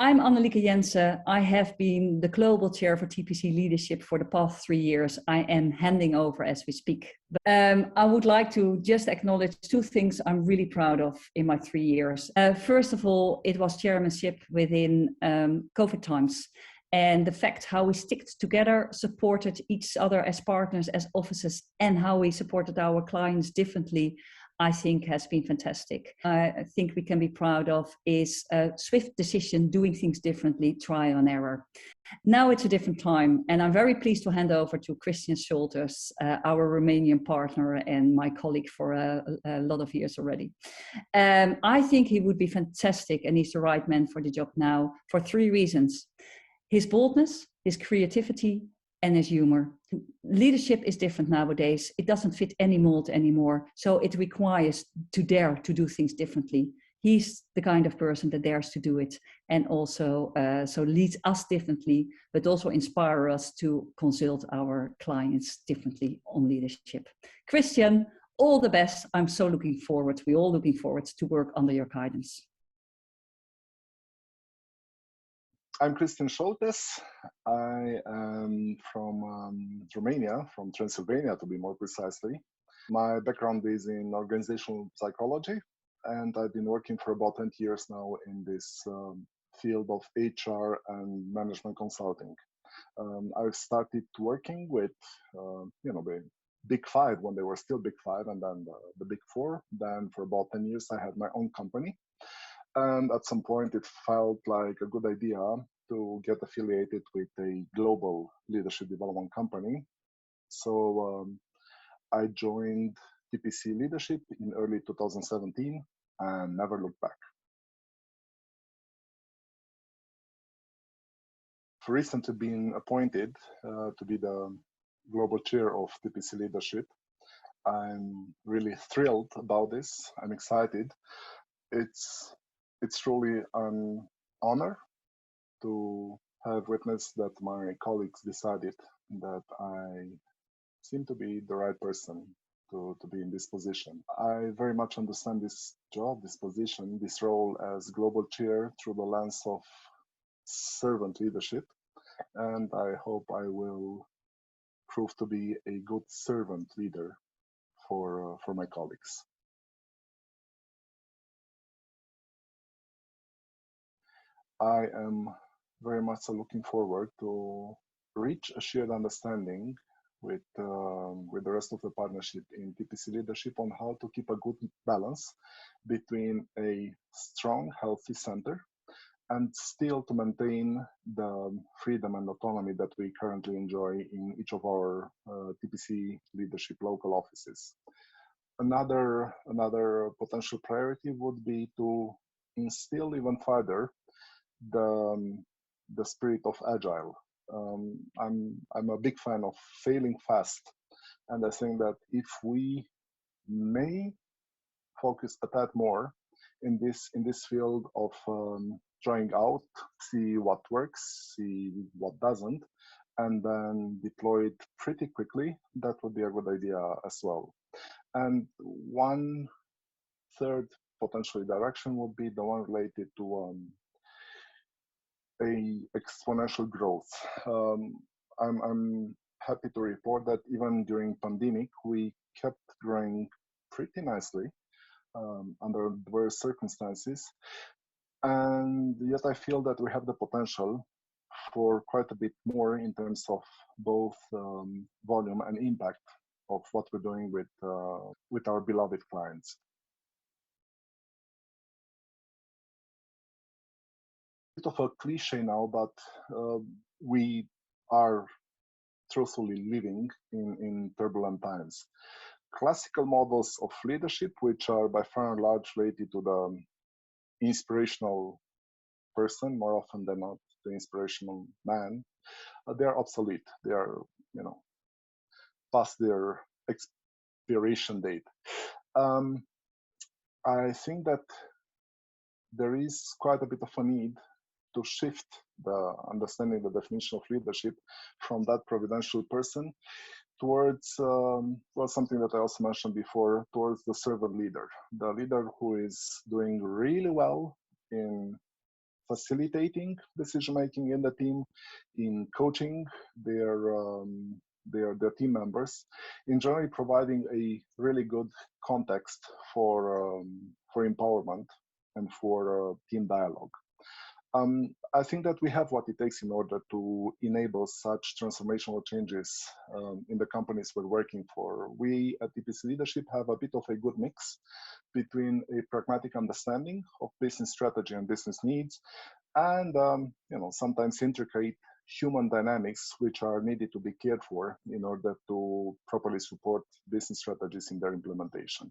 I'm Annelieke Jense. I have been the global chair for TPC Leadership for the past 3 years. I am handing over as we speak. I would like to just acknowledge 2 things I'm really proud of in my 3 years. First of all, it was chairmanship within COVID times. And the fact how we sticked together, supported each other as partners, as offices, and how we supported our clients differently, I think has been fantastic. I think we can be proud of is a swift decision, doing things differently, trial and error. Now it's a different time, and I'm very pleased to hand over to Christian Scholtes, our Romanian partner and my colleague for a lot of years already. I think he would be fantastic, and he's the right man for the job now for 3 reasons. His boldness, his creativity, and his humor. Leadership is different nowadays. It doesn't fit any mold anymore. So it requires to dare to do things differently. He's the kind of person that dares to do it, and also so leads us differently, but also inspire us to consult our clients differently on leadership. Christian, all the best. I'm so looking forward. We're all looking forward to work under your guidance. I'm Christian Scholtes. I am from Romania, from Transylvania to be more precisely. My background is in organizational psychology, and I've been working for about 20 years now in this field of HR and management consulting. I've started working with, the Big Five when they were still Big Five, and then the Big Four. Then for about 10 years, I had my own company. And at some point, it felt like a good idea to get affiliated with a global leadership development company. So I joined TPC Leadership in early 2017 and never looked back. I've recently been appointed to be the global chair of TPC Leadership. I'm really thrilled about this. I'm excited. It's truly an honor to have witnessed that my colleagues decided that I seem to be the right person to be in this position. I very much understand this job, this position, this role as global chair through the lens of servant leadership, and I hope I will prove to be a good servant leader for my colleagues. I am very much looking forward to reach a shared understanding with the rest of the partnership in TPC Leadership on how to keep a good balance between a strong, healthy center and still to maintain the freedom and autonomy that we currently enjoy in each of our TPC Leadership local offices. Another potential priority would be to instill even further the spirit of agile. I'm a big fan of failing fast, and I think that if we may focus a tad more in this field of trying out, see what works, see what doesn't, and then deploy it pretty quickly, that would be a good idea as well. And one third potential direction would be the one related to a exponential growth. I'm happy to report that even during pandemic, we kept growing pretty nicely under various circumstances. And yet I feel that we have the potential for quite a bit more in terms of both volume and impact of what we're doing with our beloved clients. Bit of a cliche now, but we are truthfully living in turbulent times. Classical models of leadership, which are by far and large related to the inspirational person, more often than not the inspirational man, they are obsolete. They are, past their expiration date. I think that there is quite a bit of a need to shift the understanding, the definition of leadership from that providential person towards something that I also mentioned before, towards the servant leader, the leader who is doing really well in facilitating decision making in the team, in coaching their team members, in generally providing a really good context for empowerment and for team dialogue. I think that we have what it takes in order to enable such transformational changes in the companies we're working for. We at TPC Leadership have a bit of a good mix between a pragmatic understanding of business strategy and business needs, and sometimes intricate human dynamics which are needed to be cared for in order to properly support business strategies in their implementation.